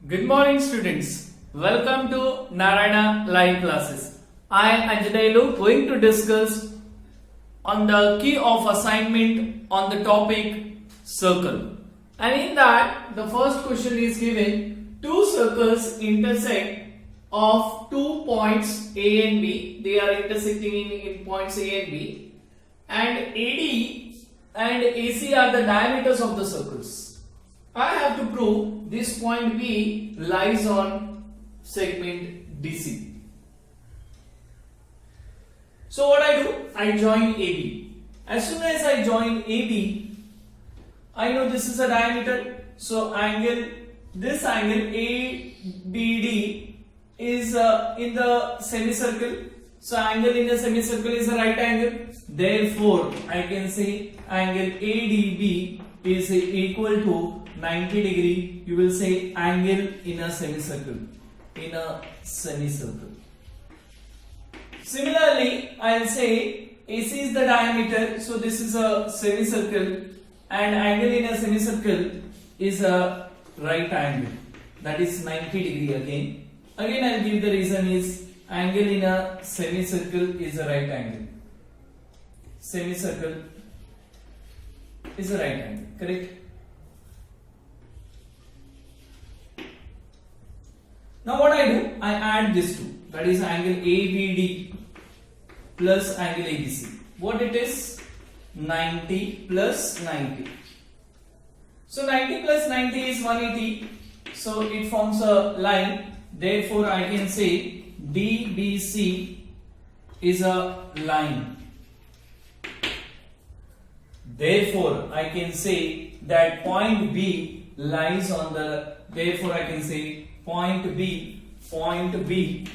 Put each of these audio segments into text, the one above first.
Good morning, students. Welcome to Narayana Live Classes. I am Anjaneyulu going to discuss on the key of assignment on the topic circle. And in that, the first question is given: two circles intersect of 2 points A and B. They are intersecting in points A and B. And AD and AC are the diameters of the circles. I have to prove this point B lies on segment DC. So what I do? I join AB. As soon as I join AB, I know this is a diameter. So this angle ABD is in the semicircle. So angle in the semicircle is a right angle. Therefore, I can say angle ADB is equal to 90 degree. You will say angle in a semicircle. Similarly, I'll say AC is the diameter. So this is a semicircle, and angle in a semicircle is a right angle. That is 90 degree again. Again, I'll give the reason is angle in a semicircle is a right angle. Semicircle is a right angle, correct? Now what I do? I add this two. That is angle ABD plus angle ABC. What it is? 90 plus 90. So 90 plus 90 is 180. So it forms a line. Therefore, I can say DBC is a line. Therefore, I can say that point B lies on the. Therefore, I can say point B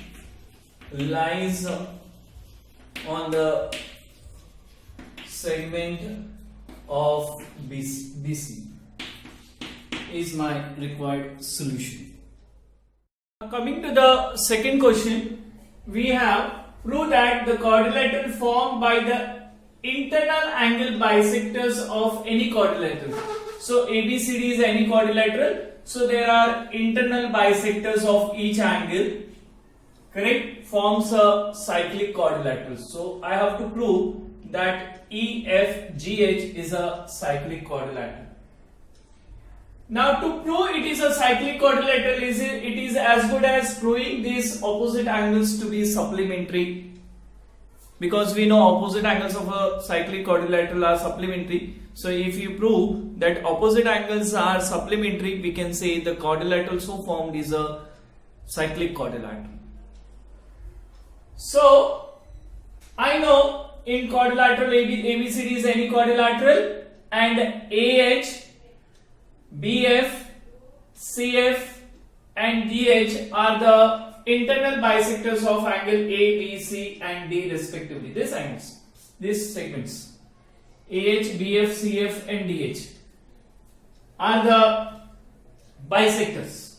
lies on the segment of BC is my required solution. Coming to the second question, we have prove that the quadrilateral formed by the internal angle bisectors of any quadrilateral. So ABCD is any quadrilateral. So there are internal bisectors of each angle, correct, forms a cyclic quadrilateral. So I have to prove that EFGH is a cyclic quadrilateral. Now to prove it is a cyclic quadrilateral, it is as good as proving these opposite angles to be supplementary, because we know opposite angles of a cyclic quadrilateral are supplementary. So if you prove that opposite angles are supplementary, we can say the quadrilateral so formed is a cyclic quadrilateral. So I know in quadrilateral ABCD is any quadrilateral, and AH, BF, CF and DH are the internal bisectors of angle A, B, C and D respectively. These angles, these segments AH, BF, CF and DH are the bisectors.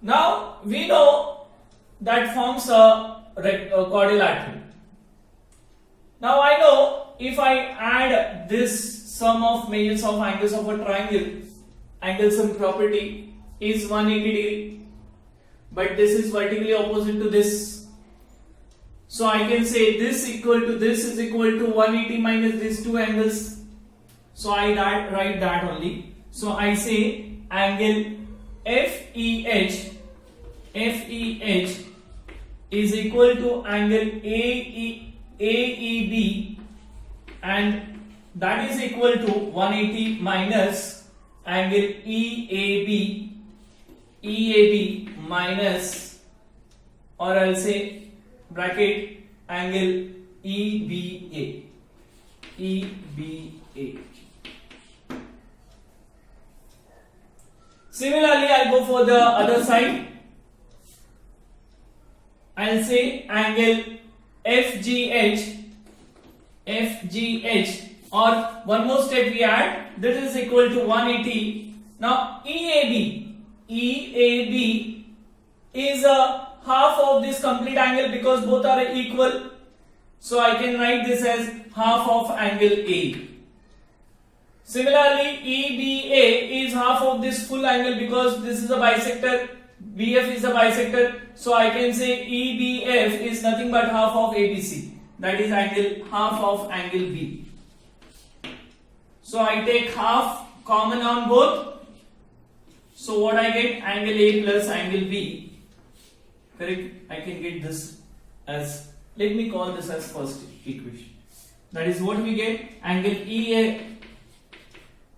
Now we know that forms a quadrilateral. Now I know if I add this sum of measures of angles of a triangle, angle sum property is 180 degree, but this is vertically opposite to this. So I can say this equal to this is equal to 180 minus these two angles. So I write that only. So I say angle FEH is equal to angle AEB, and that is equal to 180 minus angle EAB minus, or I'll say bracket angle EBA. Similarly, I'll go for the other side. I'll say angle FGH, or one more step we add, this is equal to 180. Now EAB is a half of this complete angle because both are equal. So I can write this as half of angle A. Similarly, EBA is half of this full angle because this is a bisector. BF is a bisector, so I can say EBF is nothing but half of ABC. That is half of angle B. So I take half common on both. So what I get? Angle A plus angle B. Correct? I can get this as, let me call this as first equation. That is what we get. Angle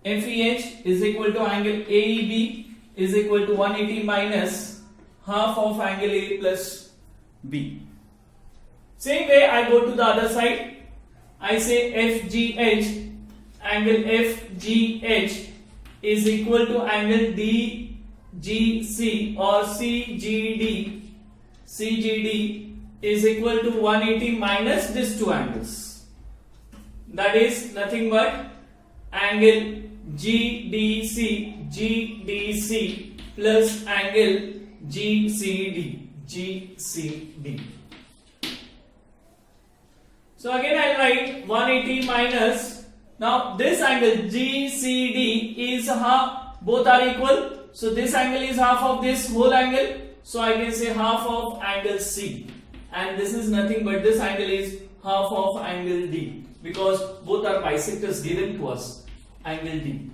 FEH is equal to angle AEB is equal to 180 minus half of angle A plus B. Same way I go to the other side. I say FGH, angle FGH is equal to angle DGC or CGD is equal to 180 minus these two angles. That is nothing but angle GDC plus angle GCD. So again I write 180 minus, now this angle GCD is half, both are equal, so this angle is half of this whole angle, so I can say half of angle C, and this is nothing but this angle is half of angle D because both are bisectors given to us, angle D.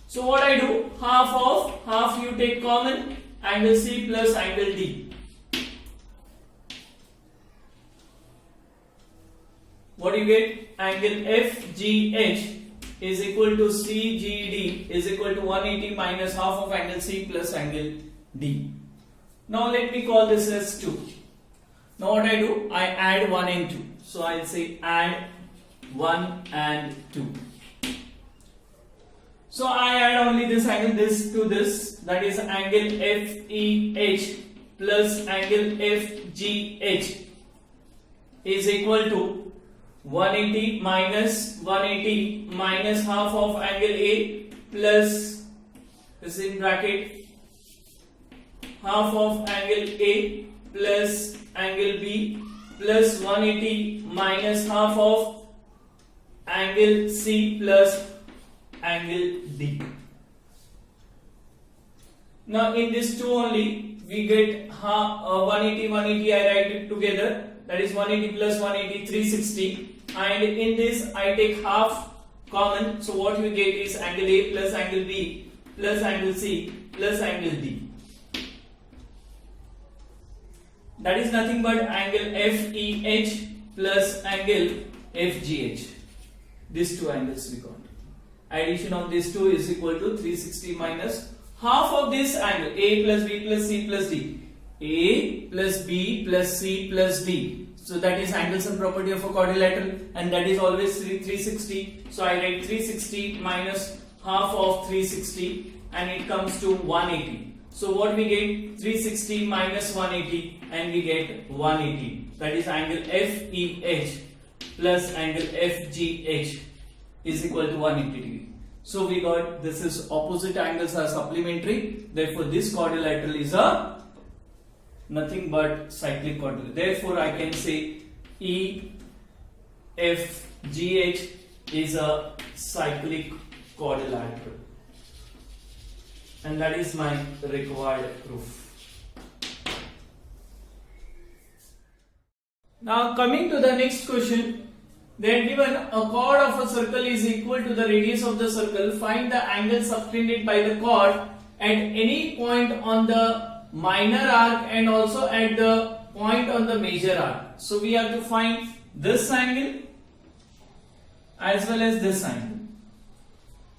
So what I do, half you take common, angle C plus angle D. What do you get? Angle FGH is equal to CGD is equal to 180 minus half of angle C plus angle D. Now let me call this as 2. Now what I do? I add 1 and 2. So I'll say add 1 and 2. So I add only this angle, this to this, that is angle FEH plus angle FGH is equal to 180 minus half of angle A plus, this in bracket, half of angle A plus angle B plus 180 minus half of angle C plus angle D. Now in this two only we get 180 I write it together, that is 180 plus 180 360, and in this I take half common, so what we get is angle A plus angle B plus angle C plus angle D. That is nothing but angle FEH plus angle FGH. These two angles we got. Addition of these two is equal to 360 minus half of this angle A plus B plus C plus D. A plus B plus C plus D. So that is angle sum property of a quadrilateral, and that is always 360. So I write 360 minus half of 360 and it comes to 180. So what we get? 360 minus 180 and we get 180. That is angle FEH plus angle FGH is equal to 180 degree. So we got this is opposite angles are supplementary. Therefore this quadrilateral is a nothing but cyclic quadrilateral. Therefore I can say EFGH is a cyclic quadrilateral. And that is my required proof. Now coming to the next question. They are given a chord of a circle is equal to the radius of the circle. Find the angle subtended by the chord at any point on the minor arc and also at the point on the major arc. So we have to find this angle as well as this angle.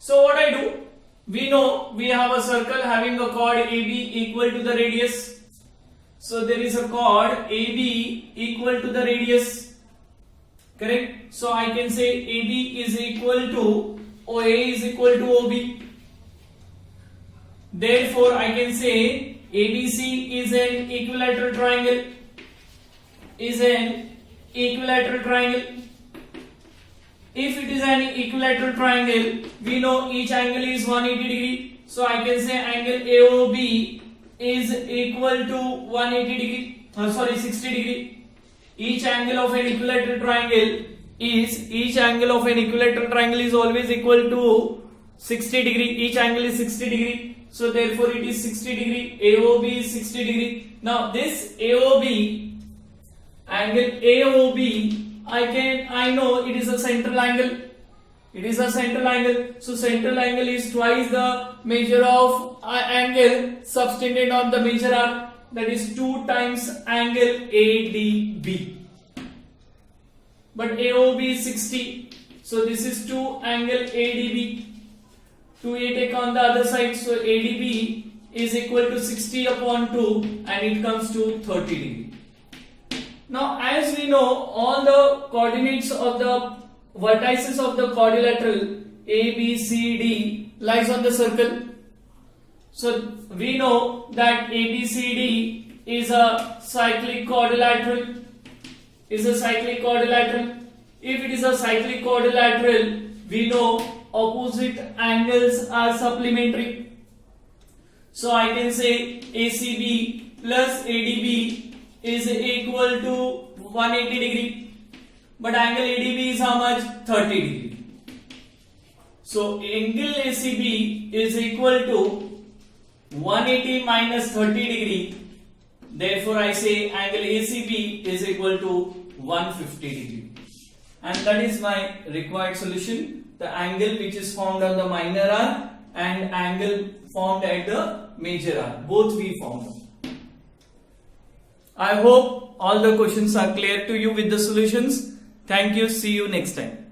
So what I do? We know we have a circle having a chord AB equal to the radius. So there is a chord AB equal to the radius. Correct? So I can say AB is equal to OA is equal to OB. Therefore I can say ABC is an equilateral triangle. If it is an equilateral triangle, we know each angle is 180 degree. So I can say angle AOB is equal to 180 degree. 60 degree. Each angle of an equilateral triangle is each angle of an equilateral triangle is always equal to 60 degree. Each angle is 60 degree. So therefore it is 60 degree. AOB is 60 degree. Now this AOB, angle AOB, I know it is a central angle. It is a central angle. So central angle is twice the measure of angle subtended on the major arc. That is 2 times angle ADB. But AOB is 60. So this is 2 angle ADB. 2A take on the other side. So ADB is equal to 60 upon 2 and it comes to 30 degree. Now as we know, all the coordinates of the vertices of the quadrilateral A, B, C, D lies on the circle. So we know that ABCD is a cyclic quadrilateral. If it is a cyclic quadrilateral, we know opposite angles are supplementary. So I can say ACB plus ADB is equal to 180 degree. But angle ADB is how much? 30 degree. So angle ACB is equal to 180 minus 30 degree. Therefore I say angle ACB is equal to 150 degree. And that is my required solution. The angle which is formed on the minor arc and angle formed at the major arc. Both we found. I hope all the questions are clear to you with the solutions. Thank you. See you next time.